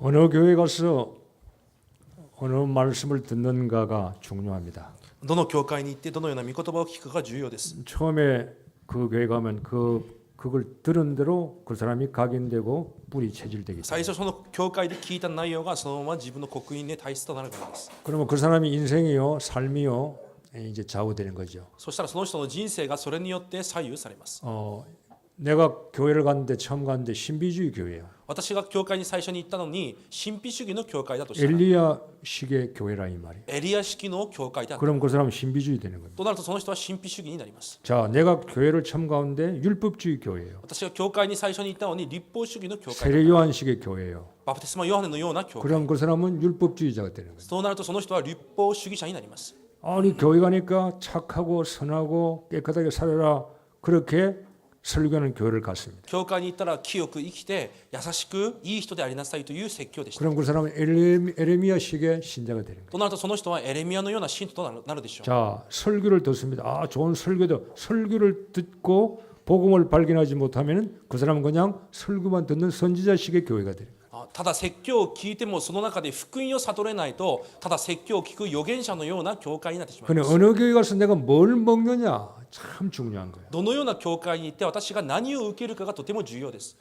어느 교회 가서 어느 말씀을 듣는가가 중요합니다. どの教会に行ってどのような御言葉を聞くかが重要です。 처음에 그 교회 가면 그걸 들은 대로 그 사람이 각인되고 뿌리 체질되기 最 때문에 初その教会で聞いた内容がそのまま自分の刻印で体質となるからです。 그러면 그 사람이 인생이요 삶이요 이제 좌우되는 거죠. そしたらその人の人生がそれによって左右されます。 내가 교회를 갔는데 처음 갔는데 신비주의 교회예요. 私が教会に最初に行ったのに神秘主義の教会だとしたら 엘리야식의 교회라 이 말이에요. エリア式の教会だ 그럼 그 사람은 신비주의 되는 겁니다. となるとその人は神秘主義になります。 자, 내가 교회를 처음 가는데 율법주의 교회예요. 私が教会に最初に行ったのに立法主義の教会だ。 세례요한식의 교회예요. バプテスマヨハネのような教会。 그럼 그 사람은 율법주의자가 되는 거예요. そうなるとその人は立法主義者になります。 아니 교회 가니까 착하고 선하고 깨끗하게 살아라 그렇게 설교하는 교회를 갔습니다. 教会に行ったら清く生きて優しくいい人でありなさいという説教でした。 그럼 그 사람은 에레미야식의 신자가 되는 거예요. となるとその人はエレミアのような信徒となるでしょう。 자, 설교를 듣습니다. 아, 좋은 설교도 설교를 듣고 복음을 발견하지 못하면 그 사람은 그냥 설교만 듣는 선지자식의 교회가 되는 거예요. ただ説教を聞いてもその中で福音を悟れないとただ説教を聞く預言者のような教会になってしまい 근데 ます。 어느 교회 가서 내가 뭘 먹느냐 참 중요한 거예요. どのような教会に行って私が何を受けるかがとても重要です。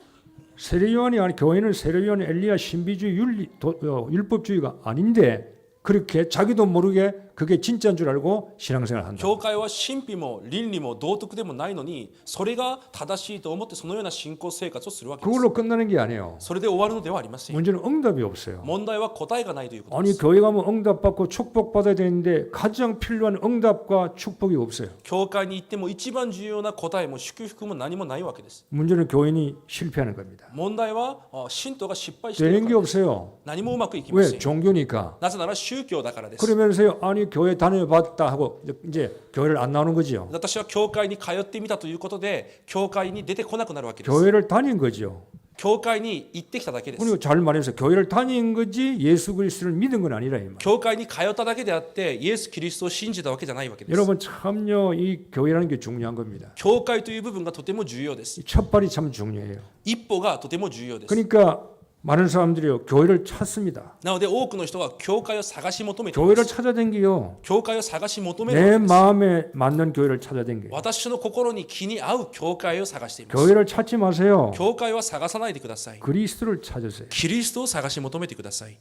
세례요한이 아니 교회는 세례요한 엘리야 신비주의 율법주의가 아닌데 그렇게 자기도 모르게 그게 진짜인 줄 알고 신앙생활을 한다. 教会は神秘も倫理も道徳でもないのにそれが正しいと思ってそのような信仰生活をするわけです。 그걸로 끝나는 게 아니에요. それで終わるのではありません。 문제는 응답이 없어요. 問題は答えがないということで 아니 す。 교회 가면 응답받고 축복받아야 되는데 가장 필요한 응답과 축복이 없어요. 教会に行っても一番重要な答えも祝福も何もないわけです。 문제는 교인이 실패하는 겁니다. 問題は信徒が失敗してい 되는 る 게 からです。 없어요. 何もうまくいきま 왜? せん。 종교니까. なぜなら宗教だからです。 그러면서요. 아니 교회 다녀봤다 하고 이제 교회를 안 나오는 거지요. 私は教会に通ってみたということで教会に出てこなくなるわけです。 교회를 다닌 거죠. 教会に行ってきただけです。 그리고 잘 말해서 교회를 다닌 거지 예수 그리스도를 믿은 건 아니라 이 말. 教会に通っただけであってイエス・キリストを信じたわけじゃないわけです。 여러분 참요 이 교회라는 게 중요한 겁니다. 教会という部分がとても重要です。 이 첫발이 참 중요해요. 一歩がとても重要です。 그러니까 많은 사람들이요 교회를 찾습니다. なので多くの人は教会を探し求めていま 교회를 す。 찾아댕기요. 教会を探し求めるわ 내 けです。 마음에 맞는 교회를 찾아댕겨요. 私の心に気に合う教会を探しています。 교회를 찾지 마세요. 教会は探さないでください。 그리스도를 찾으세요. キリストを探し求めてください。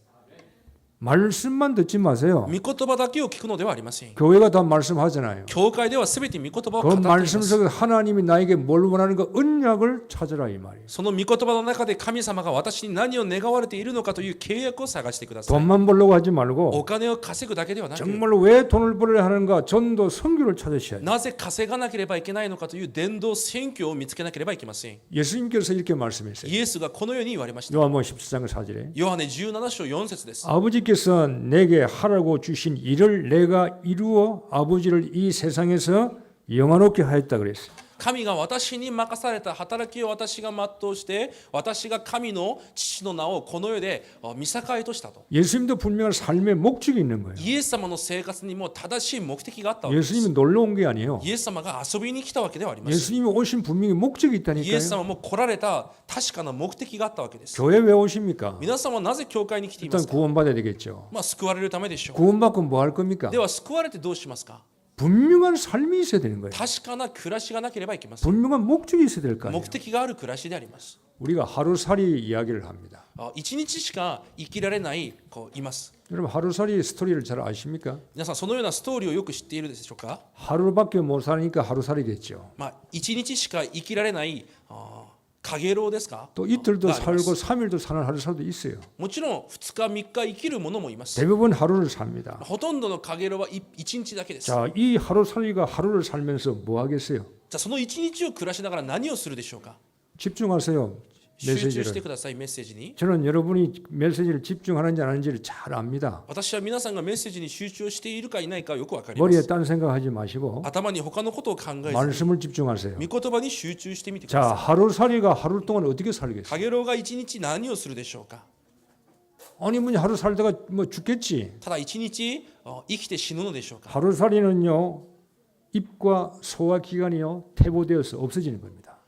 말씀만 듣지 마세요. 御言葉だけを聞くのではありません。 교회가 다 말씀하잖아요. 教会ではすべて御言葉を語 그 っていま 말씀 す。 속에 하나님이 나에게 뭘 원하는 거 언약을 찾으라 이 말이에요. その御言葉の中で神様が私に何を願われているのかという契約を探してください。 돈만 벌려고 하지 말고 お金を稼ぐだけではなく、 정말로 왜 돈을 벌어야 하는가 전도 선교를 찾으셔야 돼요. なぜ稼がなければいけないのかという伝道宣教を見つけなければいけません。 예수님께서 이렇게 말씀했어요. イエスがこのように言われました。 요한복음 14장 4절에 ヨハネ17章4節です。 아버지께서 내게 하라고 주신 일을 내가 이루어 아버지를 이 세상에서 영화롭게 하였다 그랬어요. 神が私に任された働きを私が全うして私が神の父の名をこの世で見栄えとしたと。 예수님도 분명한 삶의 목적이 있는 거예요. イエス様の生活にも正しい目的があったわけです。 예수님이 놀러 온 게 아니에요. イエス様が遊びに来たわけではありません。 예수님이 오신 분명히 목적이 イエ 있다니까요. ス様も来られた確かな目的があったわけです。 교회 왜 오십니까? 皆さんはなぜ教会に来ていま 일단 すか？ 구원받아야 되겠죠. 救われるためでしょう。 구원받고 뭐 할 겁니까? では救われてどうしますか？ 분명한 삶이 있어야 되는 거예요. 確かな暮らしがなければいけません。 분명한 목적이 있어야 될 거 目 아니에요. 的がある暮らしであります。 우리가 하루살이 이야기를 합니다. 一日しか生きられない子います。 여러분 하루살이 스토리를 잘 아십니까? 皆さんそのようなストーリーをよく知っているでしょうか？ 하루밖에 못 사니까 하루살이겠죠. 一日しか生きられない影老ですか？ 또 이틀도 があります。 살고 3일도 사는 하루살도 있어요. もちろん2日3日生きるものもいます。 대부분 하루를 삽니다. ほとんどの影老は1日だけです。 자, 이 하루살이가 하루를 살면서 뭐 하겠어요? じゃあその1日を暮らしながら何をするでしょうか？ 집중하세요. 集中して 메시지를. ください。メッセージに。 저는 여러분이 메시지를 집중하는지 안 하는지를 잘 압니다. 私は皆さんがメッセージに集中しているかいないかよくわかりま 머리에 す。 딴 생각하지 마시고 頭に他のことを考えず、 말씀을 집중하세요. 御言葉に集中してみてく 자, ださい。 하루살이가 하루 동안 어떻게 살겠어요? 影老が1日何をするでしょうか？ 아니 뭐 하루 살다가 뭐 죽겠지. ただ1日生きて死ぬのでしょうか？ 하루살이는요 입과 소화 기관이요 퇴보되어서 없어지는 겁니다.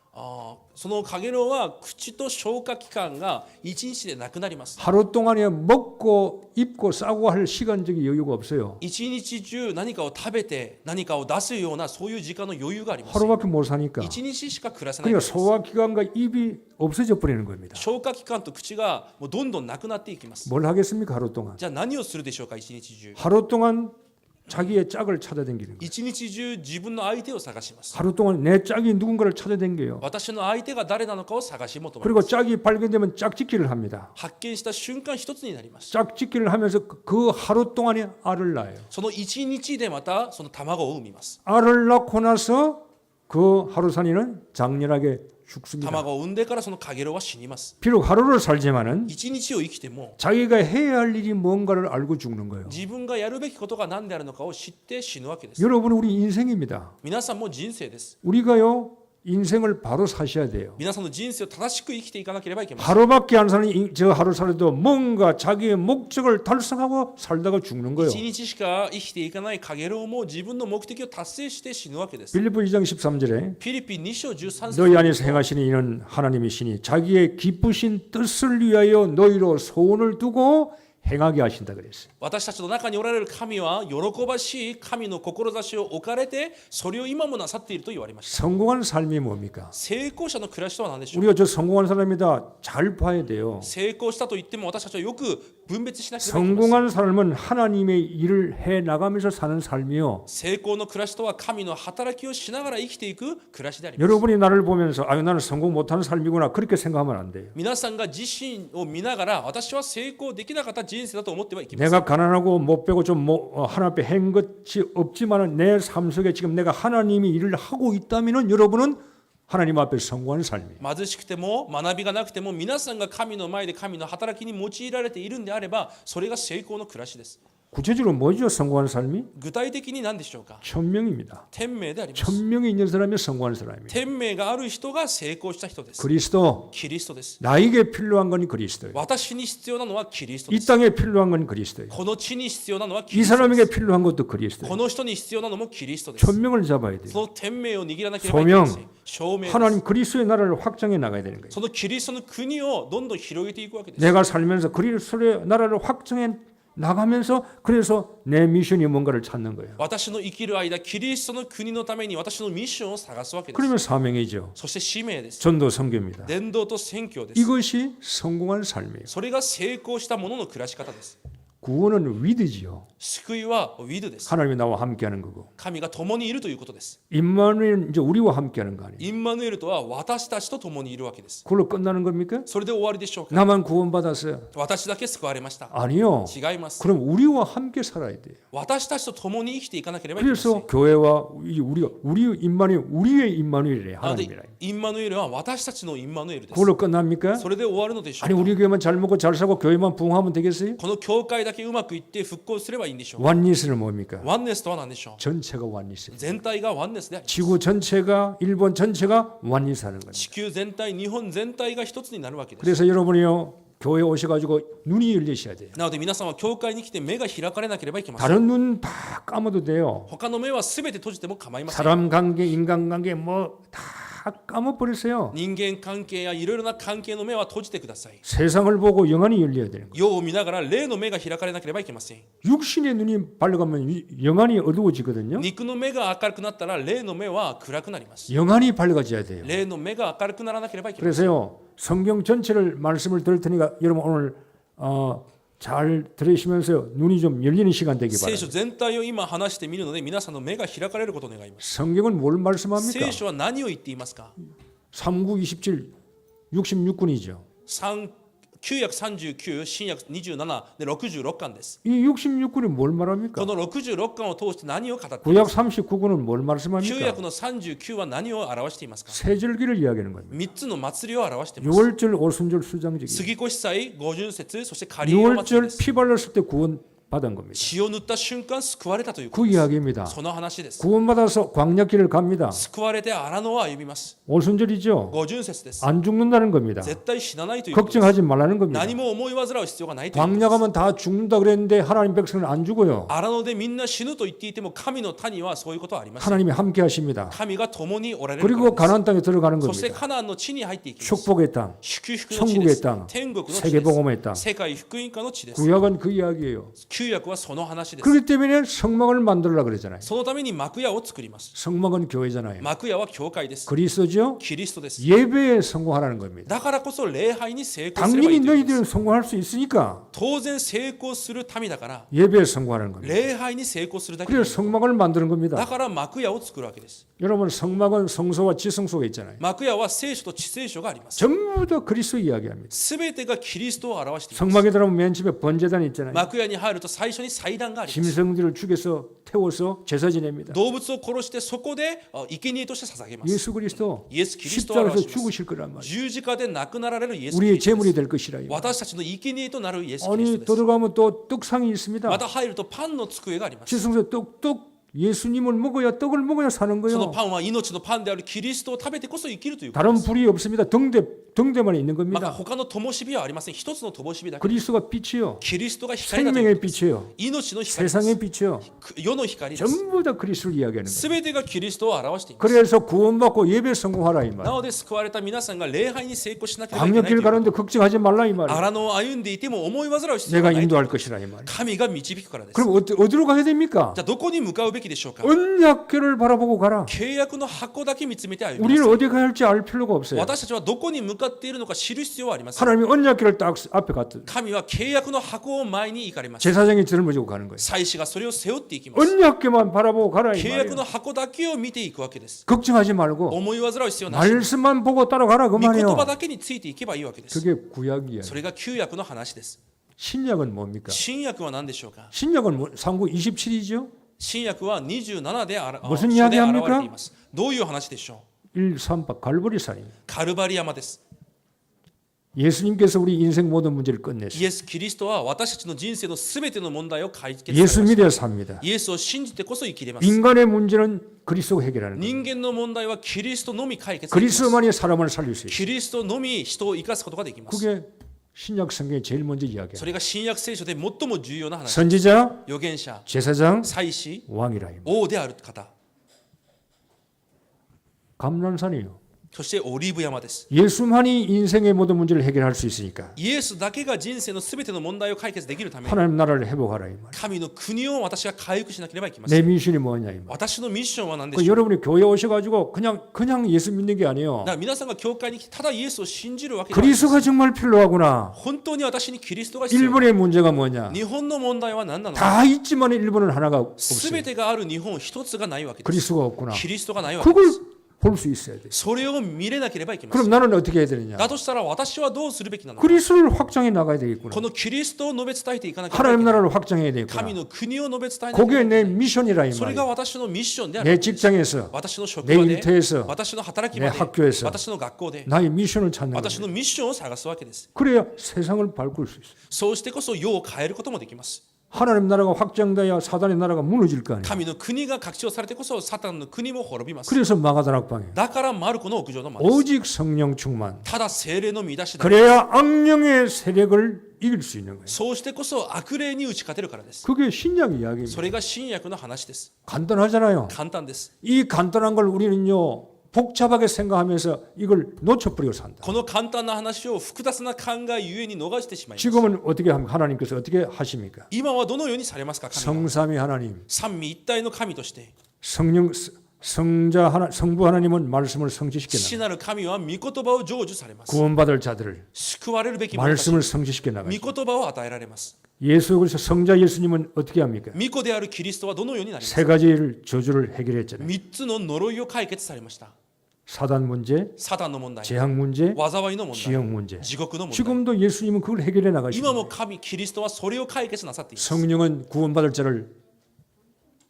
そのカゲロウは口と消化器官が1日でなくなります。 하루 동안에 먹고 입고 싸고 할 시간적인 여유가 없어요. 1日中何かを食べて何かを出すようなそういう時間の余裕があります。 하루밖에 못 사니까. 1日しか暮らせないか 그러니까 らです。 소화기관과 입이 없어져 버리는 겁니다. 消化器官と口がもうどんどんなくなっていきます。 뭘 하겠습니까? 하루 동안. じゃあ何をするでしょうか、1日中。 하루 동안 자기의 짝을 찾아다니는 거예요. 1日中自分の相手を探します。 하루 동안 내 짝이 누군가를 찾아다녀요. 私の相手が誰なのかを探し求め 그리고 ます。 짝이 발견되면 짝짓기를 합니다. 発見した瞬間一つになります。 짝짓기를 하면서 그 하루 동안에 알을 낳아요. その1日でまたその卵を産みます。 알을 낳고 나서 그 하루산이는 장렬하게 죽습니다. 卵を産んでからそのカゲロウは死にます。 비록 하루를 살지만은 1日を生きても 자기가 해야 할 일이 뭔가를 알고 죽는 거예요. 自分がやるべきことが何であるのかを知って死ぬわけです。 여러분 우리 인생입니다. 皆さんも人生です。 우리가요 인생을 바로 사셔야 돼요. 皆さんの人生を正しく生きていかなければいけません。 하루밖에 안 사는 저 하루 살아도 뭔가 자기의 목적을 달성하고 살다가 죽는 거예요. 1日しか生きていかないカゲロウも自分の目的を達成して死ぬわけです。 빌립보 2장 13절에 フィリピン2章13節 너희 안에서 행하시는 이는 하나님이시니 자기의 기쁘신 뜻을 위하여 너희로 소원을 두고 행하게 하신다 그랬어요. 私たちの中におられる神は喜ばしい神の志を置かれてそれを今もなさっていると言われました。 성공한 삶이 뭡니까? 成功者の暮らしとは何でしょう。 우리가 저 성공한 사람이다 잘 봐야 돼요. 成功したと言っても私たちはよく分別しなければいけません。 성공한 삶은 하나님의 일을 해 나가면서 사는 삶이요. 成功の暮らしとは神の働きをしながら生きていく暮らしであります。 여러분이 나를 보면서 아유 나는 성공 못하는 삶이구나 그렇게 생각하면 안 돼요. 皆さんが自身を見ながら私は成功できなかった人生だと思ってはいけません。 내가 가난하고 못 빼고 좀 하나님께 한 것이 없지만은 내 삶 속에 지금 내가 하나님이 일을 하고 있다면은 여러분은 하나님 앞에 성공하는 삶이에요. 貧しくても学びがなくても皆さんが神の前で神の働きに用いられているんであればそれが成功の暮らしです。 구체적으로 뭐죠? 성공하는 삶이? 具体的に何でしょうか。 천명입니다. 天命であります。 천명이 있는 사람이 성공하는 사람이에요. 天命がある人が成功した人です。 그리스도 キリストです。 나에게 필요한 건 그리스도예요. 私に必要なのはキリストで 이 す。 땅에 필요한 건 그리스도예요. この地に必要なのはキ 이 リストで 사람에게 す。 필요한 것도 こ 그리스도예요. の人に必要なのもキリストです。 천명을 잡아야 돼요. その天命を握らなければいけません。証明です。 하나님 그리스도의 나라를 확장해 나가야 되는 거예요. そのキリストの国をどんどん広げていくわけです。 내가 살면서 그리스도의 나라를 확장해 나가면서 그래서 내 미션이 뭔가를 찾는 거예요. 私の生きる間、キリストの国のために私のミッションを探すわけです。 그러면 사명이죠. そして使命です。 전도 선교입니다. 伝道と宣教です。 이것이 성공한 삶이에요. それが成功した者の暮らし方です。 구원은 위드지요. 救いはウィドです。 하나님이 나와 함께하는 거고. 神が共にいるということです。 임마누엘은 이제 우리와 함께하는 거 아니에요. インマヌエルとは私たちと共にいるわけです。 그걸로 끝나는 겁니까? それで終わりでしょうか。 나만 구원받았어요. 私だけ救われました。 아니요. 違います。 그럼 우리와 함께 살아야 돼요. 私たちと共に生きていかなければいけません。 그래서 교회와 우리 임마누엘 우리의 임마누엘이에요. なので 하나님이라. インマヌエルは私たちのインマヌエルです。 그걸로 끝납니까? それで終わるのでしょう 아니 か。 우리 교회만 잘 먹고 잘 살고 교회만 부흥하면 되겠어요? この教会だけうまくいって復興すればいいんでしょうか。 완니스는 뭡니까? ワンネスとは何でしょう。 전체가 완니스. 全体がワンネスであります。 지구 전체가 일본 전체가 완니스하는 거예요. 地球全体、日本全体が一つになるわけです。 그래서 여러분이요 교회 오셔가지고 눈이 열리셔야 돼요. なので皆さんは教会に来て目が開かれなければいけません。 다른 눈 다 감아도 돼요. 他の目はすべて閉じても構いません。 사람 관계, 인간 관계 뭐 다 감아버리세요. 人間関係やいろいろな関係の目は閉じてください。 세상을 보고 영안이 열려야 되는 거예요. 世を見ながら霊の目が開かれなければいけません。 육신의 눈이 밝아가면 영안이 어두워지거든요. 肉の目が明るくなったら霊の目は暗くなります。 영안이 밝아져야 돼요. 霊の目が明るくならなければいけません。 그래서요 성경 전체를 말씀을 들을 테니까 여러분 오늘 잘 들으시면서 눈이 좀 열리는 시간 되기 聖書 바랍니다. 全体を今話してみるので皆さんの目が開かれることを願います。 성경은 뭘 말씀합니까? 聖書は何を言っていますか。 3구 27 66군이죠. 旧約39、新約27で66巻です。 이 66군이 뭘 말합니까? この66巻を通して何を語ってい 구약 ますか。 39군은 뭘 旧 말씀합니까? 約の39は何を表していますか。 세절기를 이야기하는 겁니다. 3つの祭りを表しています。 6월절, 오순절, 수장제기. 杉越祭、五巡節、そしてカリオ祭りで 6월절 す。 피 발랐을 때 구원 받은 겁니다. 血を塗った瞬間救われたというこ 그 とです 이야기입니다. その話です 구원받아서 광야길을 갑니다. 救われて荒野を歩みます 오순절이죠. 50節です 안 죽는다는 겁니다. 絶対死なないということです 걱정하지 말라는 겁니다. 何も思い煩う必要がないということ 광야 가면 다 죽는다 그랬는데 하나님 백성은 안 죽어요. 荒野でみんな死ぬと言っていても神の谷はそういうことはありません 하나님이 함께 하십니다. 神が共におられる 그리고 からです 가나안 땅에 들어가는 そして 겁니다. カナンの地に入っていきます 축복의 땅, 祝福の地です 천국의 땅, 天国の地です 세계복음의 땅. 世界福音化の地です 구약은 그 이야기예요. 旧約はその話です 그렇기 때문에 성막을 만들라 그러잖아요. そのために幕屋を作ります 성막은 교회잖아요. 幕屋は教会です 그리스도죠. キリストです 예배에 성공하라는 겁니다. だからこそ礼拝に成功すれば 당연히 いいということです 너희들은 성공할 수 있으니까 当然成功する民だから 예배에 성공하는 겁니다. 礼拝に成功するだけでいい 그래서 성막을 만드는 だ 겁니다. から幕屋を作るわけです 여러분 성막은 성소와 지성소가 있잖아요. 幕屋は聖書と知聖書があります 전부 다 그리스도 이야기합니다. すべてがキリストを表しています 성막에 들어가면 맨 처음에 번제단이 있잖아요. 幕屋に入ると最初に祭壇があります 짐승들을 죽여서 태워서 제사 지냅니다. 動物を殺してそこで生贄として捧げます 예수 그리스도 イエス・キリストを 십자가에서 表します 죽으실 거란 말이에요. 十字架で亡くなられるイエス・キ 우리의 リスト 제물이 です 될 것이라. 이 말이에요. 私たちの生贄となるイエス・キリス 아니 トです 들어가면 또 떡상이 있습니다. また入るとパンの机があります 지성소에 떡 예수님을 먹어야 떡을 먹어야 사는 その 거예요. パンは命のパンであるキリストを食べてこそ生きるということ 다른 です 불이 없습니다. 등대만 있는 また 겁니다. 他の灯火はありません一つの灯火だけ 그리스도가 빛이요. キリストが光だという 생명의 ことです 빛이요. 命の光で 세상의 す 빛이요. 世の光です 전부 다 그리스도를 이야기하는 거예요. すべてがキリストを表しています 그래서 구원받고 예배 성공하라 이 な 말. ので救われた皆さんが礼拝に成功しなければいけないとい 광역길 うこと 가는데 걱정하지 말라 이 말. 荒野を歩んでいても思い煩う必要 내가 がない 인도할 것이라 이 말. 神が導くからです 그럼 어디로 가야 됩니까? じゃあどこに向かうべきでしょうか 언약궤를 바라보고 가라. 契約の箱だけ見つめて歩みな 우리는 さい 어디 가야 할지 알 필요가 없어요. 私たちはどこに向かっているのか知る必要はありません 하나님이 언약궤를 딱 앞에 갔더. 神は契約の箱を前に行かれます 제사장이 짊어지고 가는 거예요. 祭司がそれを背負っていきます 언약궤만 바라보고 가라 이 契約 말이에요. の箱だけを見ていくわけです 걱정하지 말고 思い煩う必要なし 말씀만 보고 따라가라 그 御言 말이에요. 葉だけについていけばいいわけです 그게 구약이에요. それが旧約の話です 신약은 뭡니까? 新約は何でしょうか 신약은 뭐, 상구 27이죠. 新約は27で무슨 書で 이야기합니까? 現れていますどういう話でしょう 138 갈보리산입니다. カルバリ山です 예수님께서 우리 인생 모든 문제를 끝내셨어요. イエス・キリストは私たちの人生のすべての問題を解決され 예수 ました 믿어 삽니다. イエスを信じてこそ生きれます 인간의 문제는 그리스도가 해결하는 거예요. 人間の問題はキリストのみ解決できます 그리스도만이 사람을 살릴 수 있어요. キリストのみ人を生かすことができます 그게 신약 성경에 제일 먼저 そ 이야기해요. れが新約聖書で最も重要な話 선지자, 預言者 제사장, 祭司 왕이라. 王である方 감난산이요. そしてオリーブ山です 예수만이 인생의 모든 문제를 해결할 수 있으니까 イエスだけが人生のすべての問題を解決できるために 하나님 나라를 회복하라 이 말. 神の国を私が回復しなければいけません 내 미션이 뭐냐 이 말. 私のミッションは何で 그 しょう 여러분이 교회 오셔가지고 그냥 예수 믿는 게 아니에요. だから皆さんが教会に来てただイエスを信じるわけではない 그리스도가 정말 필요하구나. 本当に私にキリストが必要 일본의 문제가 뭐냐? 日本の問題は何なのか 다 있지만 일본은 하나가 す 없어요. べてがある日本一つがないわけです 그리스도가 없구나. キリストがないわけで 그걸 す 볼 수 있어야 돼. それを見れなければいけませ 그럼 ん 나는 어떻게 해야 되느냐? だとしたら私はどうするべきなのか 그리스도를 확장해 나가야 되겠구나. このキリストを述べ伝えていかなければいけ 하나님 ない 나라를 확장해야 되겠구나. 神の国を述べ伝えなければ 그게 いけな 내 い 미션이라 이 それが 말이야. 私のミッションである 내 직장에서, 私の職 내 場で 일터에서, 私の働き 내 場で 학교에서 私の学校で 나의 미션을 찾는 私 거예요. のミッションを探すわけです 그래야 세상을 바꿀 수 있어. そうしてこそ世を変えることもできます 하나님 나라가 확장돼야 사단의 나라가 무너질 거 아니야. 神の国が拡張されてこそサタンの国も滅びます 그래서 마가다락방에 だからマルコの屋上の間です 오직 성령 충만. ただ精霊の乱しだ 그래야 악령의 세력을 이길 수 있는 거예요. そうしてこそ悪霊に打ち勝てるからです 그게 신약 이야기입니다. それが新約の話です 간단하잖아요. 簡単です 이 간단한 걸 우리는요 복잡하게 생각하면서 이걸 놓쳐버리고 산다. この簡単な話を複雑な考えゆえに逃してしまいます 지금은 어떻게 합니까? 하나님께서 어떻게 하십니까? 今はどのようにされますか神は 성삼위 하나님, 三位一体の神として 성령 성자 하나, 성부 하나님은 말씀을 성취시켜 父 나가. なる神は御言葉を成就されます 구원받을 자들을 救われるべき者たち 말씀을 성취시켜 나가. 御言葉を与えられます 예수 그래서 성자 예수님은 어떻게 합니까? 御子であるキリストはどのようになります 세 가지를 저주를 해결했잖아요. 3つの呪いを解決されました 사단 문제, サタンの問題 재앙 문제, 災いの問題 지역 문제. 地獄の問題 지금도 예수님은 그걸 해결해 今 나가십니다. も神キリストはそれを解決なさっています 성령은 구원받을 자를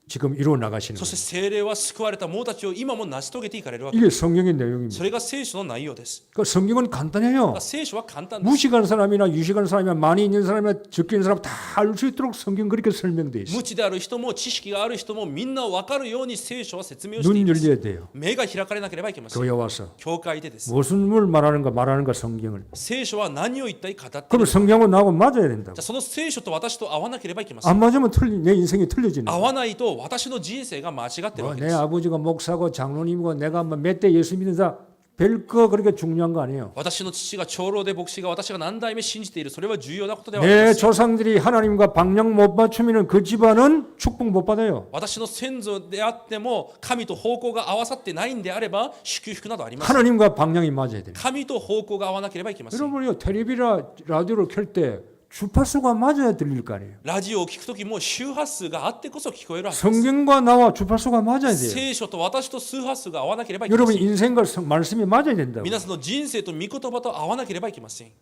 지금 이루어 나가시는 そし 거예요. て聖霊は救われた者たちを今も成し遂げていかれるわけ 이게 성경의 내용입니다. それが聖書の内容です 그 성경은 간단해요. 聖書は簡単です 무식한 사람이나 유식한 사람이나 많이 있는 사람이나 적게 있는 사람 다 알 수 있도록 성경 그렇게 설명되어 있어요. 無知である人も知識がある人もみんな分かるように聖書は説明をしてい 눈 ます 열려야 돼요. 目が開かれなければいけません 교회 와서 教会でです 무슨 뭘 말하는가 성경을. 聖書は何を一体語っている 그럼 성경하고 나하고 맞아야 된다고. じゃあその聖書と私と合わなければいけません 안 맞으면 내 인생이 틀려지는 合 거예요. わないと私の人生が間違ってるわけ 내 です 아버지가 목사고 장로님이고 내가 몇 대 예수 믿는 사람 별거 그렇게 중요한 거 아니에요. 私の父が長老で牧師が私が何代目信じているそれは重要なことではありま 내 せん 조상들이 하나님과 방향 못 맞추면 그 집안은 축복 못 받아요. 私の先祖であっても神と方向が合わさってないんであれば祝福などありません 하나님과 방향이 맞아야 돼요. 神と方向が合わなければいけません 여러분이요 텔레비나 라디오를 켤 때 주파수가 맞아야 들릴 거 아니에요. ラジオを聞くときも周波数があってこそ聞こえるはずです 성경과 나와 주파수가 맞아야 돼요. 聖書と私と数波数が合わなければいけま 여러분 せん 인생과 말씀이 맞아야 된다고. 皆さんの人生と御言葉と合わなければいけません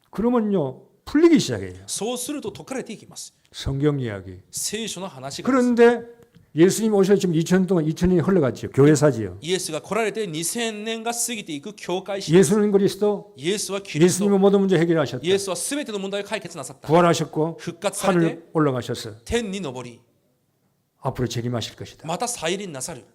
그러면요 풀리기 시작해요. そうすると解かれていきます 성경 이야기. 聖書の話がです 그런데 예수님 오셔서 지금 2000년 동안 2000년이 흘러갔죠. 교회사지요. イエスが来られて2000年が過ぎていく教会史 예수는 그리스도. イエスはキリスト 예수님은 모든 문제 해결하셨다. イエスは全ての問題を解決なさった 부활하셨고 復活されて 하늘 올라가셔서 天に昇り 앞으로 재림하실 것이다. また再臨なさる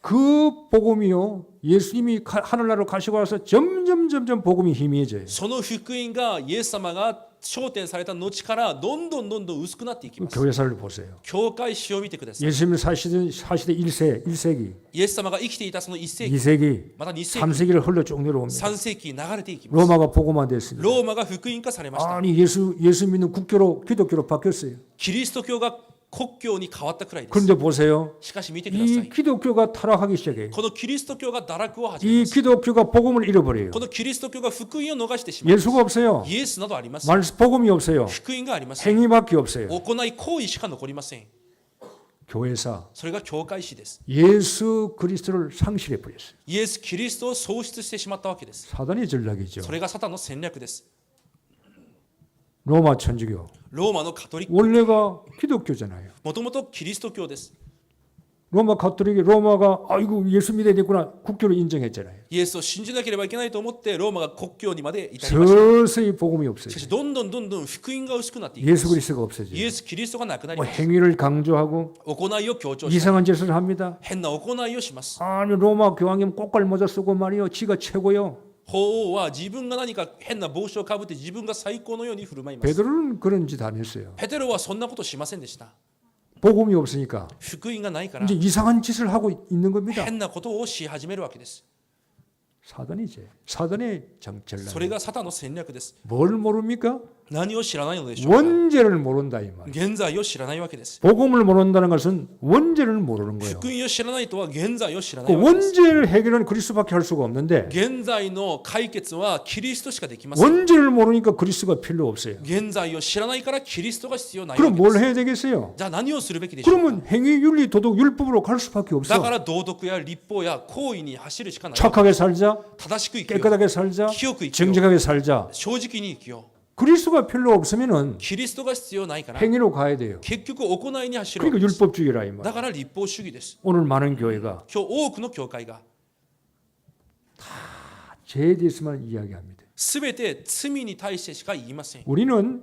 그 복음이요. 예수님이 하늘나라로 가시고 와서 점점 복음이 희미해져요. その福音がイエス様が昇天された後からどんどん薄くなっていきます 교회사를 보세요. 教会史を見てください 예수님이 사시던 1세기, イエス様が生きていたその1世紀 2세기, また2世紀 3세기를 흘러 쭉 내려옵니다. 3世紀に流れていきます 로마가 복음화됐습니다. ローマが福音化されました 아니 예수 믿는 국교로 기독교로 바뀌었어요. キリスト教が国教に変わったくらいです 그런데 보세요. しかし見てくださ 이 い 기독교가 타락하기 시작해요. このキリスト教が堕落を始め 이 ます 기독교가 복음을 잃어버려요. このキリスト教が福音を逃してしまう 예수가 없어요. イエスなどあります。 복음이 없어요. 福音がありません。 행위밖에 없어요. 行い行為しか残りません。 교회사 それが教会史です。 예수 그리스도를 상실해 버렸어요. イエス・キリストを喪失してしまったわけです。 사단의 전략이죠. それがサタンの戦略です。 로마 천주교 ローマのカトリック、 원래가 기독교잖아요. もともとキリスト教です。 로마가 아이고 예수 믿어야 되구나 국교를 인정했잖아요. イエスを信じなければいけないと思ってローマが国教にまで至りました。 서서히 복음이 し 없어요. かしどんどん福音が薄くなっていきま 예수 す。 그리스도가 イ 없어져요. エス・キリストがなくなり 뭐 ます。 행위를 강조하고 行いを強調し、 이상한 짓을 합니다. 変な行いをします。 아니 로마 교황이면 꽃갈 모자 쓰고 말이요. 지가 최고요. 法王は自分が何か変な帽子をかぶって自分が最高のように振る舞います。 베드로는 그런 짓 안 했어요. ペテロはそんなことしませんでした。 복음이 없으니까 福音がないから 이제 이상한 짓을 하고 있는 겁니다. 変なことをし始めるわけです 사단이지. 사단의 そ 전략. れがサタンの戦略です 뭘 모릅니까? 何を知らないのでしょうか 원죄를 모른다 이 말. 現在を知らないわけです 복음을 모른다는 것은 원죄를 모르는 거예요. 福音を知らないとは現在を知らな 그 いわけです 원죄를 해결은 그리스도밖에 할 수가 없는데 現在の解決はキリストしかできません 원죄를 모르니까 그리스도가 필요 없어요. 現在を知らないからキリストが必要ないわ 그럼 けで 뭘 す 해야 되겠어요? じゃあ何をするべきでしょうか 그러면 행위, 윤리, 도덕, 율법으로 갈 수밖에 だ 없어. から道徳や立法や行為に走るしかない 착하게 살자, 正しく生きよう 깨끗하게 살자, 清く生きよう 정직하게 살자. 正直に生きよう 그리스도가 필요 없으면은 キリストが必要ないから 행위로 가야 돼요. 結局行いに走るわ 그러니까 けです 율법주의라 이 말. だから立法主義です 오늘 많은 교회가 今日多くの教会が 죄에 대해서만 이야기합니다. 全て罪に対してしか言いません 우리는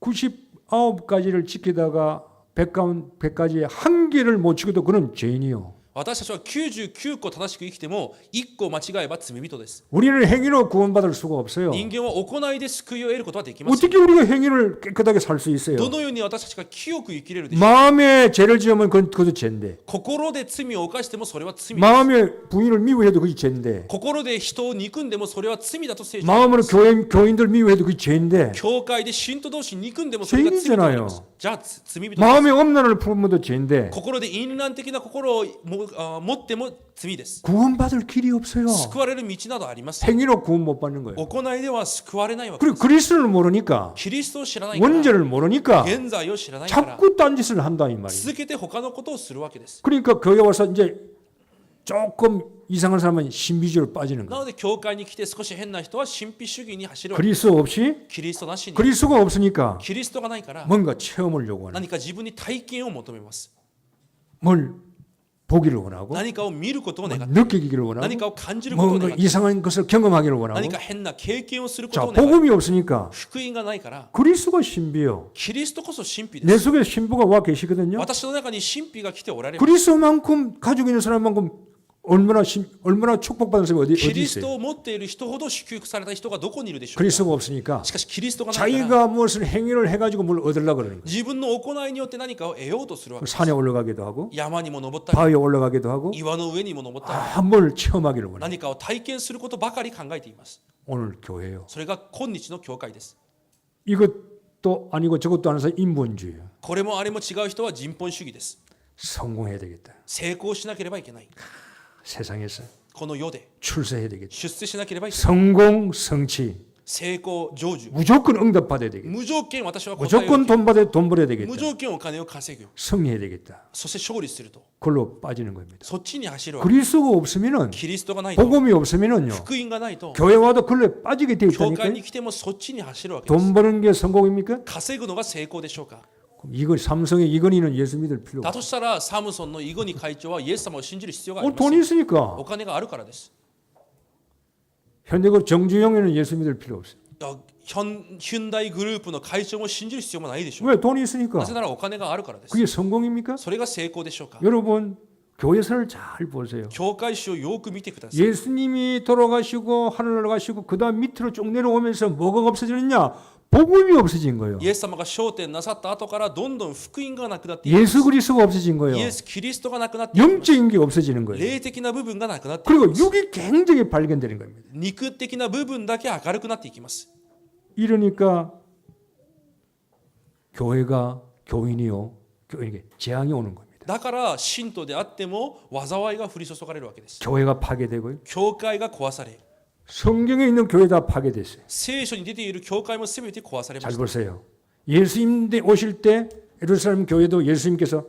99가지를 지키다가 100가지의 한 개를 못 지켜도 그는 죄인이요. 私たちは99個正しく生きても1個間違えば罪人です 우리는 행위로 구원받을 수가 없어요. 人間は行いで救いを得ることはできません 어떻게 우리가 행위를 깨끗하게 살 수 있어요? どのように私たちが清く生きれるでしょう 마음에 죄를 지으면 그것도 죄인데 心で罪を犯してもそれは罪です 마음에 부인을 미워해도 그게 죄인데 心で人を憎んでもそれは罪だと聖書 마음으로 교인들 미워해도 그게 죄인데 教会で信徒同士憎んでもそれが罪となりますじゃあ罪人です 마음에 엄란을 품어도 죄인데 心で淫乱的な心を持っても罪です 구원받을 길이 없어요. 救われる道などありません 행위로 구원 못 받는 거예요. 行いでは救われないわけで 그리고 す 그리스도를 모르니까 キリストを知らないから 원죄를 모르니까 現在を知らないから 자꾸 딴짓을 한다 이 말이에요. 続けて他のことをするわけです 그러니까 교회 와서 이제 조금 이상한 사람은 신비주의로 빠지는 な 거예요. ので教会に来て少し変な人は神秘主義に走るわけ。 그리스도 없이 キリストなしに。 그리스도가 없으니까 キリストがないから 뭔가 체험을 요구하는 何か自分に体験を求めます。 뭘 보기를 원하고 何かを見ることを願って、 느끼기를 원하고 何かを感じることを 뭔가 願って、 이상한 것을 경험하기를 원하고 何か変な経験をするこ 자 とを願って、 복음이 없으니까 福音がないから 그리스도가 신비요. キリストこそ神秘で 내 す。 속에 신부가 와 계시거든요. 私の中に神秘が来ておられます。 그리스도만큼 가지고 있는 사람만큼 얼마나 축복받은 사람이 어디 キリス 있어요? トを持っている人ほど祝福された人がどこにいるでしょうか。 그리스도가 없으니까 しかしキリストがないから 자기가 무엇을 행위를 해가지고 뭘 얻으려고 그러는 거예요. 自分の行いによって何かを得ようとするわけです。 산에 올라가기도 하고 山にも登ったり、 바위에 올라가기도 하고 岩の上にも登ったり、 뭘 체험하기를 원해요. 何かを体験することばかり考えています。 오늘 교회요. それが今日の教会です。 이것도 아니고 저것도 아니서 인본주의예요. これもあれも違う人は人本主義です。 성공해야 되겠다. 成功しなければいけない。 세상에서 この世で 출세해야 되겠다. 出世しなければいけない。 성공, 성취 成功、成就。 무조건 응답받아야 되겠다. 無条件私は答えを 무조건 돈 벌어야 되겠다. 無条件お金を稼ぐ。 승리해야 되겠다. そして勝利すると。 그걸로 빠지는 겁니다. そっちに走るわけ。 그리스도가 없으면은 キリストがないと、 복음이 없으면은요. 福音がないと、 교회 와도 그걸로 빠지게 돼 教会 있다니까요. に来てもそっちに走るわけです。 돈 버는 게 성공입니까? 稼ぐのが成功でしょうか。 그럼 이거 삼성의 이건희는 예수 믿을 필요 だ 없어. としたらサムソンのイゴニ会長はイエス様を信じる必要がありま 돈이 す。 있으니까. お金があるからです。 현대그룹 정주영에는 예수 믿을 필요 없어요. ヒュンダイグループの会長も信じる必要もないでしょう。 왜? 돈이 있으니까. なぜならお金があるからです。 그게 성공입니까? それが成功でしょうか。 여러분 교회사를 잘 보세요. 教会史をよく見てください。 예수님이 돌아가시고 하늘나라 가시고 그다음 밑으로 쭉 내려오면서 뭐가 없어지느냐? 복음이 없어진 거예요. イエス様が昇天なさった後からどんどん福音がなくなっていきます。 예수 그리스도가 없어진 거예요. イエス・キリストがなくなっていきます。 영적인 게 없어지는 거예요. 霊的な部分がなくなっていき 그리고 ます。 육이 굉장히 발견되는 겁니다. 肉的な部分だけ明るくなっていきます。 이러니까 교회가 교인이요. 교인에게 재앙이 오는 겁니다. だから信徒であっても災いが降り注がれるわけです。 교회가 파괴되고요. 教会が壊され、 성경에 있는 교회 다 파괴됐어요. 聖書に出ている教会も全て壊されま 잘 した。 보세요. 예수님 오실 때 예루살렘 교회도 예수님께서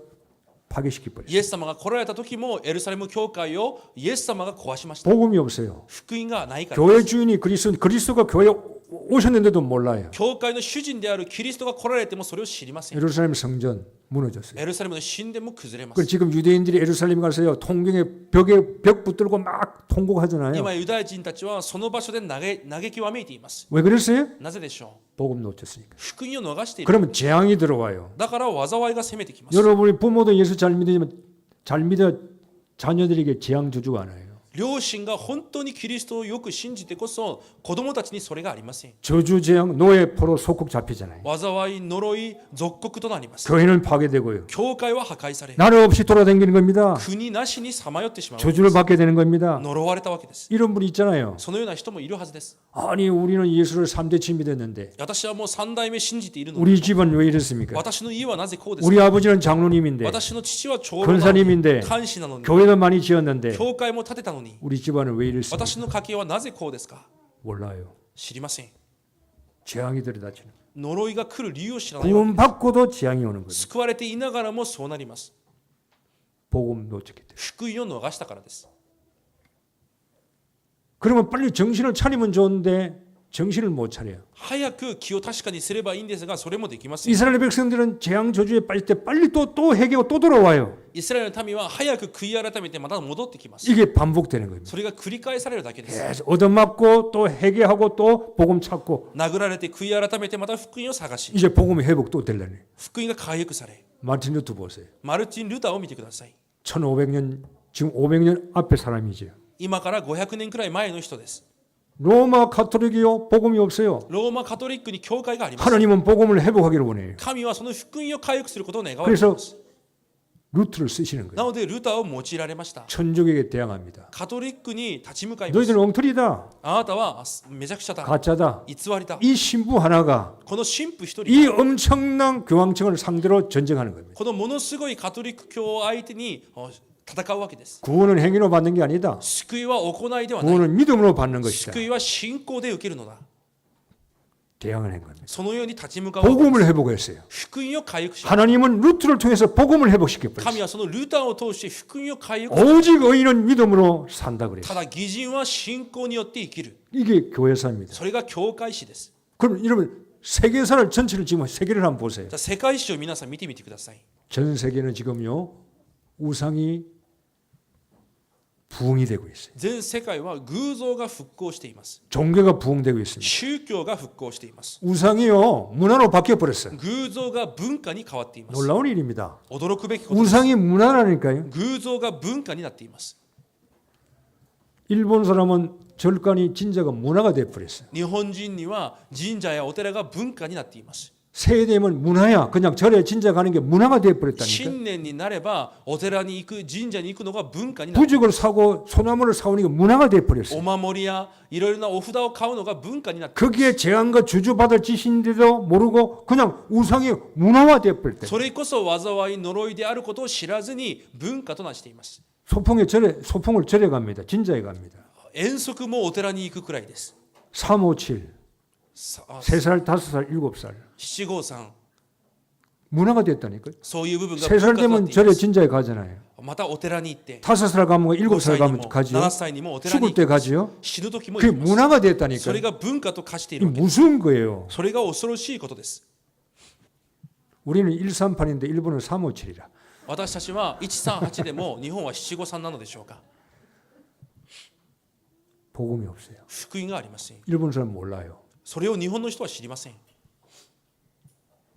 파괴시켜 버렸어요. イエス様が来られた時もエルサレム教会をイエス様が壊しました。 복음이 없어요. 福音がないから。 교회 주인이 그리스도가 교회에 오셨는데도 몰라요. 教会の主人であるキリストが来られてもそれを知りません。 예루살렘 성전 무너졌어요. エルサレムの神殿も崩れま 그 す。 지금 유대인들이 예루살렘 가서요 통경에 벽에 벽 붙들고 막 통곡하잖아요. 今ユダヤ人たちはその場所で嘆きわめいています。 왜 그랬어요? なぜでしょう。 복음 놓쳤으니까. 福音を逃している。 그러면 재앙이 들어와요. だから災いが攻めてきます。 여러분이 부모도 예수 잘 믿으면 잘 믿어 자녀들에게 재앙 주주가 않아요. 両親が本当にキリストをよく信じてこそ子供たちにそれがありません。 저주 재앙 노예 포로 속국 잡히잖아요. 災い、呪い、属国となります。 교회는 파괴되고요. 教会は破壊され、 나라 없이 돌아다니는 겁니다. 国なしにさまよってしまう。 저주를 받게 되는 겁니다. 呪われたわけです。 이런 분이 있잖아요. そのような人もいるはずです。 아니 우리는 예수를 3대치 믿었는데 私はもう3代目信じているのに、 우리 집은 왜 이렇습니까? 私の家はなぜこうです 우리 か。 아버지는 장로님인데 私の父は長老なのに、 권사님인데 監視なのに、 교회도 많이 지었는데 教会も建てたのに、 우리 집안은 왜 이렇습니까? 私の家系はなぜこうですか。 몰라요. 知りません。 재앙이 들이닥치는. 呪いが来る理由を知らないわけ 구원 받고도 재앙이 오는 거예요. 救われていながらもそうなります。 복음 놓쳤기 때문에. 福音を逃したからです。 그러면 빨리 정신을 차리면 좋은데 정신을 못 차려요. 早く気を確かにすればいいんですが、それもできません。 이스라엘 백성들은 재앙 저주에 빠질 때 빨리 또 회개하고 또 돌아와요. イスラエルの民は早く悔い改めてまた戻ってきます。 이게 반복되는 겁니다. それが繰り返されるだけです。 계속 얻어맞고 또 회개하고 또 복음 찾고 殴られて悔い改めてまた福音を探し、 이제 복음의 회복 또 되려네. 福音が回復され、 마틴 루터 보세요. マルティン・ルターを見てください。 1500년 지금 500년 앞에 사람이죠. 今から500年くらい前の人です。 로마 가톨릭이요 복음이 없어요. ローマカトリックに教会があります。 하나님은 복음을 회복하기를 원해요. 神はその福音を回復することを願われています。 루트를 쓰시는 な 거예요. のでルターを用いられました。 천족에게 대항합니다. カトリックに立ち向かいます。 너희들은 엉터리다. あなたはめちゃくちゃだ。 가짜다. 偽りだ。 이 신부 하나가 この神父一人 이 が 엄청난 교황청을 상대로 전쟁하는 겁니다. このものすごいカトリック教を相手に戦うわけです。 구원은 행위로 받는 게 아니다. 救いは行いではない。 구원은 믿음으로 받는 것이다. 救いは信仰で受けるのだ。 대항하는 겁니다. そのように立ち向かうわけです。 복음을 회복했어요. 福音を回復します。 하나님은 루트를 통해서 복음을 회복시켜 神 버렸어요. はそのルターを通して福音を回復。 오직 의인은 믿음으로 산다 た 그랬어요. だ義人は信仰によって生きる。 이게 교회사입니다. それが教会史です。 그럼 여러분 세계사를 전체를 지금 세계를 한번 보세요. じゃあ世界史を皆さん見てみてください。 전 세계는 지금요 우상이 부흥이 되고 있어요. 全世界は偶像が復興しています。 종교가 부흥되고 있습니다. 宗教が復興しています。 우상이요 문화로 바뀌어 버렸어요. 偶像が文化に変わっています。 놀라운 일입니다. 驚くべきことです。 우상이 문화라니까요. 偶像が文化になっています。 일본 사람은 절간이 진짜가 문화가 돼 버렸어요. 日本人には神社やお寺が文化になっています。 세대면 문화야. 그냥 절에 진짜 가는 게 문화가 돼 버렸다니까. 新年になればお寺に行く神社に行くのが文化になる。 부적을 사고 소나무를 사오는 게 문화가 돼 버렸어요. お守りやいろいろなお札を買うのが文化になって、 거기에 재앙과 주주받을 짓인데도 모르고 그냥 우상이 문화화 돼 버렸대. それこそ災い呪いであることを知らずに文化となしています。 소풍을 절에 갑니다. 진짜에 갑니다. 遠足もお寺に行くくらいです。 357 3살, 5살, 7살 753 문화가 됐다니까요. そういう部分が 3살 文化とな 되면 っていま 절에 す。 진짜에 가잖아요. またお寺に行って 5살 가면 5 7살 歳に 가면 も 가죠. 7歳にもお寺に 죽을 行 때 きます 가지요. 死ぬ時も 그게 行きます。 문화가 それ 됐다니까요. が文化と化してい 이 るわけです。 무서운 거예요. それが恐ろしいことです。 우리는 138인데 일본은 357이라. 私たちは138でも日本は753なのでしょうか。 복음이 없어요. 福音がありません。 일본 사람 몰라요. それを日本の人は知りません。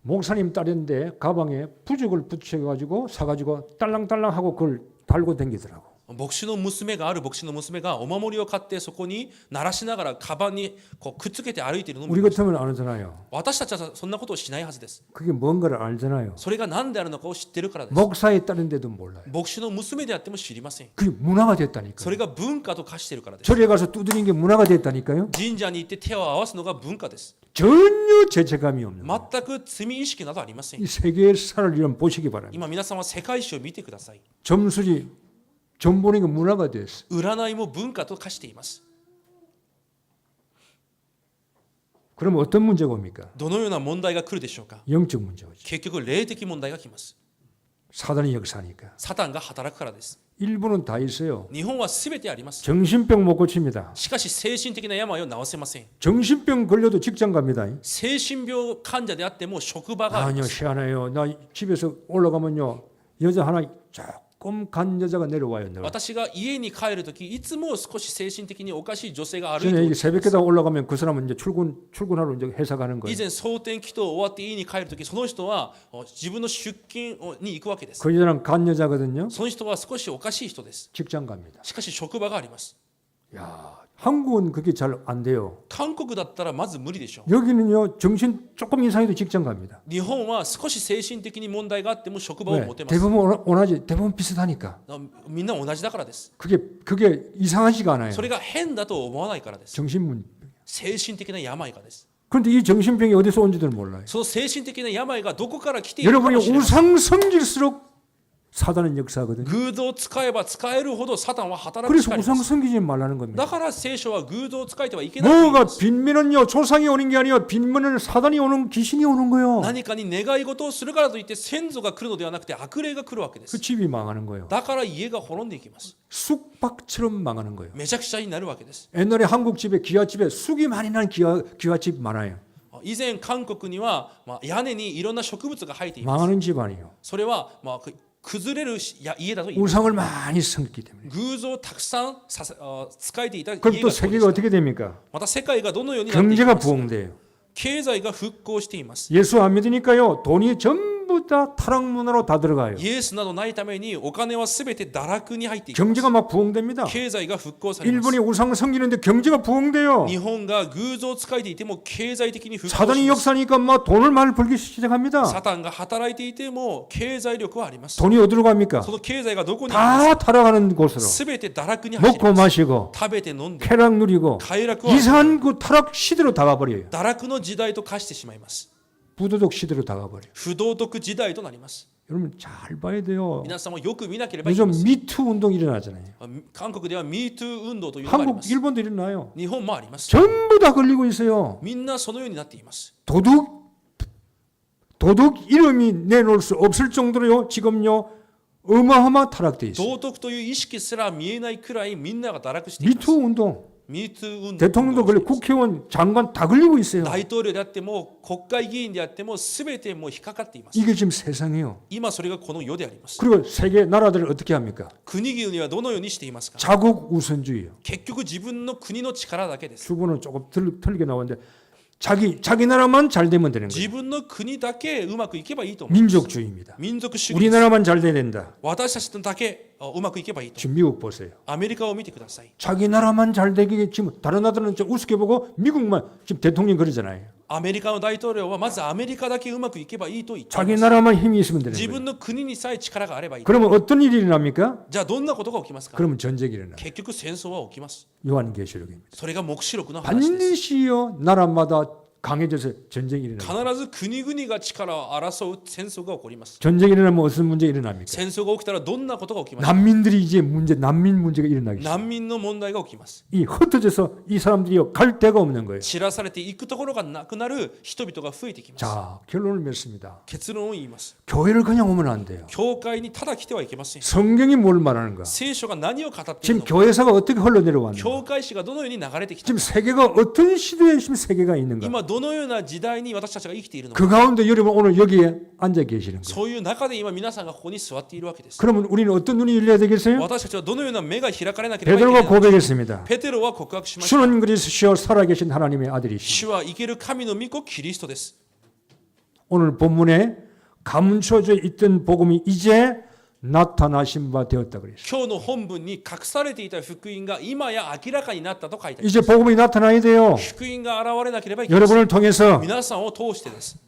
목사님 딸인데 가방에 부적을 붙여가지고 사가지고 딸랑딸랑하고 그걸 달고 다니더라고. 牧師の娘が牧師の娘がお守りを買ってそこに鳴らしながらカバンにこうくっつけて歩いているのを見 우리 ました。 같으면 안 하잖아요. 私たちはそんなことをしないはずです。 그게 뭔가를 알잖아요. それが何であるのかを知ってるからです。 목사의 딸인데도 몰라요. 牧師の娘であっても知りません。 그게 문화가 됐다니까요. それが文化と化しているからです。 절에 가서 두드리는 게 문화가 됐다니까요. 神社に行って手を合わすのが文化です。 전혀 죄책감이 없는 거예요. 全く罪意識などありません。 이 세계사를 이런 보시기 바랍니다. 今皆さんは世界史を見てください。 점술이 점 보는 게 문화가 됐어. 占いも文化と化しています。 그러면 어떤 문제가 옵니까? どのような問題が来るでしょうか。 영적 문제죠. 結局霊的問題が来ます。 사단의 역사니까. サタンが働くからです。 일본은 다 있어요. 日本は全てあります。 정신병 못 고칩니다. しかし精神的な病を治せません。 정신병 걸려도 직장 갑니다. 精神病患者であっても職場があり 아니요, ます。 희한해요. 나 집에서 올라가면요. 여자 하나 조금 간 여자가 내려와요. 내가. 私が家に帰るとき、いつも少し精神的におかしい女性が歩いて 전에 お 이 り、 새벽에다 올라가면 그 사람은 이제 출근하러 이제 회사 가는 以 거예요. 前蒼天祈祷終わって家に帰るとき、その人は自分の出勤に行くわけです。 그 여자는 간 여자거든요. その人は少しおかしい人です。 직장 갑니다. しかし職場があります。 야, 한국은 그게 잘 안 돼요. 韓国だったらまず無理でしょう。 여기는요, 정신 조금 이상해도 직장 갑니다. 日本は少し精神的に問題があっても職場を 왜? 持てます。 대부분 원하지, 대부분 비슷하니까. みんな同じだからです。 그게 이상하지가 않아요. それが変だと思わないからです。 정신문. 精神的な病がです。 그런데 이 정신병이 어디서 온지도 몰라요. その精神的な病がどこから来ているか 여러분이 もしれません。 우상 섬길수록 사단은 역사거든요. 偶像を使えば使えるほどサタンは働く 그래서 しかあり 우상 ます。 섬기지 말라는 겁니다. だから聖書は偶像を使えてはいけないと言い 뭐가 ます。 빈민은요 조상이 오는 게 아니라 빈민은 사단이 오는 귀신이 오는 거예요. 何かに願い事をするからといって先祖が来るのではなくて悪霊が来るわけで 그 す。 집이 망하는 거예요. だから家が滅んでいきます。 쑥박처럼 망하는 거예요. めちゃくちゃになるわけです。 옛날에 한국 집에 기와집에 쑥이 많이 난 기와집 많아요. 以前韓国には、屋根にいろんな植物が生えています。 망하는 집 아니에요. それは、崩れる家だと言います。 우상을 많이 섬기기 때문에. 偶像をたくさん使えていた家 그럼 が 또 そうで 세계가 した。 어떻게 됩니까? また世界がどのようになっていき 경제가 ますか。 부흥돼요. 経済が復興しています。 예수 안 믿으니까요. 돈이 전부 다 타락 문화로 다 들어가요. イエスなどないためにお金はすべて堕落に入っていきます。 경제가 막 부흥됩니다. 経済が復興されます。 일본이 우상을 섬기는데 경제가 부흥돼요. 日本が偶像を使えていても経済的に復興し 사단이 ます。 역사니까 막 돈을 많이 벌기 시작합니다. サタンが働いていても経済力はあります。 돈이 어디로 갑니까? その経済がどこに行きますか。 다 타락하는 곳으로. すべて堕落に走り 먹고 ます。 마시고 食べて飲んで 쾌락 누리고 快楽は 이상한 그 타락 시대로 다가버려요. 堕落の時代と化してしまいます。 부도덕 시대로 다가버려요. 不道徳時代となります。 여러분 잘 봐야 돼요. 皆さんはよく見なければいけ 요즘 ません。 미투 운동 일어나잖아요. 韓国では MeToo 運動というのがありま 한국, す。 일본도 일어나요. 日本もあります。 전부 다 걸리고 있어요. みんなそのようになっています。 도덕 이름이 내놓을 수 없을 정도로요. 지금요 어마어마 타락돼 있어요. 道徳という意識すら見えないくらいみんなが堕落しています。 미투 운동, MeToo 運動 대통령도 걸리고 국회의원, 장관 다 걸리고 있어요. 大統領であっても国会議員であっても全てもう引っかかっています。 이게 지금 세상이에요. 今それがこの世であります。 그리고 세계 나라들을 어떻게 합니까? 国々はどのようにしていますか。 자국 우선주의예요. 結局自分の国の力だけです。 주부는 조금 틀리게 나오는데 자기 나라만 잘 되면 되는 自 거예요. 分の国だけうまくいけばいいと思う。 민족주의입니다. 民族主義です。 우리나라만 잘 돼야 된다. 私たちだけうまくいけばいいと。 지금 미국 보세요. アメリカを見てください。 자기 나라만 잘 되게 지금 다른 나라들은 좀 우습게 보고 미국만 지금 대통령 그러잖아요. アメリカの大統領はまずアメリカだけうまくいけばいいと言ってい 자기 ます。 나라만 힘이 있으면 되는 自 거예요. 分の国にさえ力があればいい。 그러면 어떤 일이 일어납니까? じゃあどんなことが起きますか。 그러면 전쟁이 일어나요. 結局戦争は起きます。 요한계시록입니다. それが黙示録の話です。 반드시요 나라마다 강해져서 전쟁이 일어나요. 必ず国々が力を争う戦争が起こります。 전쟁이 일어나면 어떤 문제가 일어납니까? 戦争が起きたらどんなことが起きますか。 난민들이 이제 난민 문제가 일어나기 시작해요. 難民の問題が起きます。 이 흩어져서 이 사람들이 갈 데가 없는 거예요. 散らされていくところがなくなる人々が増えてきます。 자, 결론을 맺습니다. 結論を言います。 교회를 그냥 오면 안 돼요. 教会にただ来てはいけません。 성경이 뭘 말하는가? 聖書が何を語っている 지금 のか。 교회사가 어떻게 흘러내려왔는가? 教会史がどのように流れてきた 지금 のか。 세계가 어떤 시대에 지금 세계가 있는가? 今どのような時代に私たちが生きているのか。 그 가운데 여러분 오늘 여기에 앉아 계시는 거예요. そういう中で今皆さんがここに座っているわけです。 그러면 우리는 어떤 눈이 열려야 되겠어요? 私たちはどのような目が開かれなければいけない 베드로가 のか。 고백했습니다. ペテロは告白しました。 주는 그리스도시요 살아계신 하나님의 아들이시다. 主は生ける神の御子キリストです。 오늘 본문에 감춰져 있던 복음이 이제 나타나신 바 되었다 그랬어요. 今日の本文に隠されていた福音が今や明らかになったと書いてあります。 이제 복음이 나타나야 돼요. 福音が現れなければいけません。 여러분을 통해서 皆さんを通してです。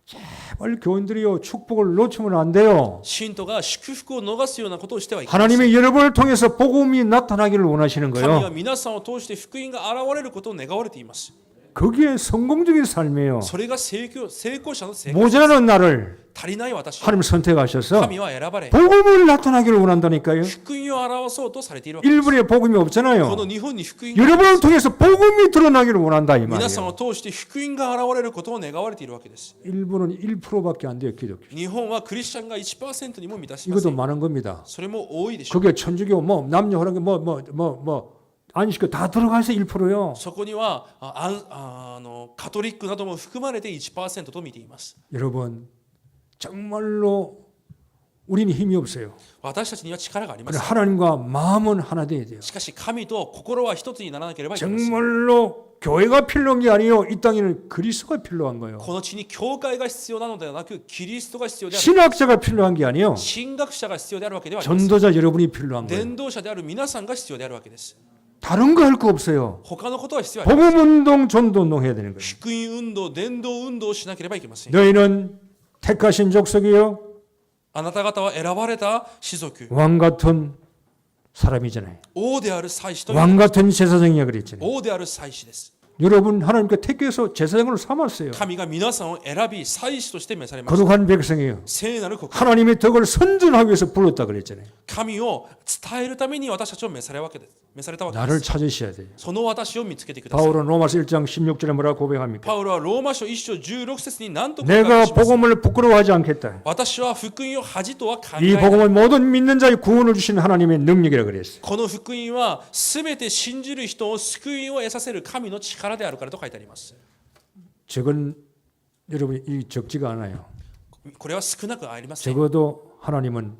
제발 교인들이요 축복을 놓치면 안 돼요. 信徒が祝福を逃すようなことをしてはいけません。 하나님이 여러분을 통해서 복음이 나타나기를 원하시는 神は 거예요. 皆さんを通して福音が現れることを願われています。 그게 성공적인 삶이에요. それが成功者の成功。 모자라는 나를 足りない私を 하나님 선택하셔서 神は選ばれ、 복음을 나타나기를 원한다니까요. 福音を表そうとされているわけです。 일본에 복음이 この 없잖아요. 日本に福音が 여러분을 통해서 복음이 드러나기를 원한다 이 皆さん 말이에요. を通して福音が現れることを願われているわけです。 일본은 1%밖에 안 돼요, 기독교. 日本はクリスチャンが 1% にも満たしませ 이것도 ん。 많은 겁니다. それも多いでしょう。 그게 천주교 뭐 남녀 호랑이 뭐 안식교 다 들어가서 1%요. そこにはカトリックなども含まれて 1% と見ています。 여러분 정말로 우리는 힘이 없어요. 私たちには力がありま 그러나 す。 하나님과 마음은 하나 돼야 돼요. しかし神と心は一つにならなければいけません。 정말로 교회가 필요한 게 아니에요. 이 땅에는 그리스도가 필요한 거예요. この地に教会が必要なのではなくキリストが必要である。 신학자가 필요한 게 아니에요. 神学者が必要であるわけではありません。 전도자 여러분이 필요한 거예요. 伝道者である皆さんが必要であるわけです。 다른 거 할 거 없어요. 他のことは必要ありません。 복음 운동, 전도 운동 해야 되는 거예요. 福音運動、伝道運動をしなければいけません。 너희는 택하신 족속이요 あなた方は選ばれた士族、 왕 같은 사람이잖아요. 王である祭司という 왕 같은 제사장이야 그랬잖아요. 王である祭司です。 여러분 하나님께 택해서 제사장으로 삼았어요. 神が皆さんを選び祭司として召されました。 거룩한 백성이에요. 聖なる国、 하나님의 덕을 선전하기 위해서 불렀다 그랬잖아요. 神を伝えるために私たちを召されたわけです。 나를 찾으셔야 돼요. その私を見つけてください。 바울은 로마서 1장 16절에 뭐라고 고백합니까? パウロはローマ書1章16節に何と告 내가 白します。 복음을 부끄러워하지 않겠다. 私は福音を恥とは考え 이 ない 복음은 모든 믿는 자의 구원을 주신 하나님의 능력이라 그랬어요. この福音はすべて信じる人を救いを得させる神の力であるからと書いてあります。 적은 여러분이 이 적지가 않아요. これは少なくありません。 적어도 하나님은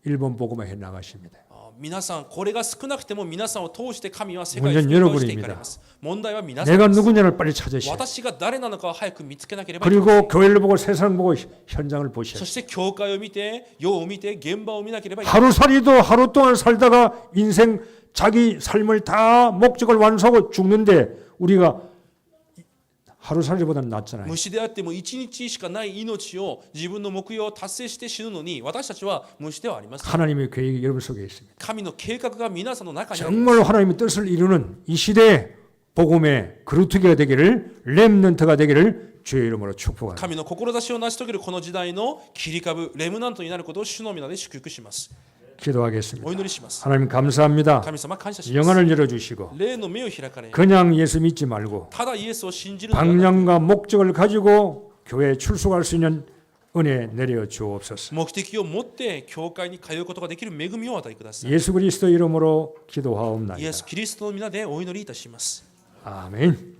일본 복음을 해 나가십니다. 皆さん、これが少なくても皆さんを通して神は世界を 문제는 福音していかれます。問題は皆さん 내가 です 누구냐를 빨리 찾으셔야 돼요. 私が誰なのかを早く見つけなければいけません。 그리고 교회를 보고 세상 보고 현장을 보셔야 そ 돼요. して教会を見て、世を見て、現場を見なければいけません。 하루살이도 하루 동안 살다가 인생 자기 삶을 다 목적을 완수하고 죽는데 우리가 하루살이보다는 낫잖아요. 虫であっても一日しかない命を自分の目標を達成して死ぬのに私たちは虫ではありません。 하나님의 계획이 여러분 속에 있습니다. 神の計画が皆さんの中にあります。 정말 하나님의 뜻을 이루는 이 시대에 복음의 그루트기가 되기를 렘넌트가 되기를 주의 이름으로 축복합니다. 神の志を成し遂げるこの時代の切り株レムナントになることを主の皆で祝福します。 기도하겠습니다. お祈りします。 하나님 감사합니다. 神様感謝します。 영안을 열어주시고 霊の目を開かれ、 그냥 예수 믿지 말고 ただイエスを信じるのではなく、 방향과 목적을 가지고 교회에 출석할 수 있는 은혜 내려 주옵소서. 目的を持って教会に通うことができる恵みをお与えください。 예수 그리스도 이름으로 イエ 기도하옵나이다. ス・キリストの皆でお祈りいたします。 아멘.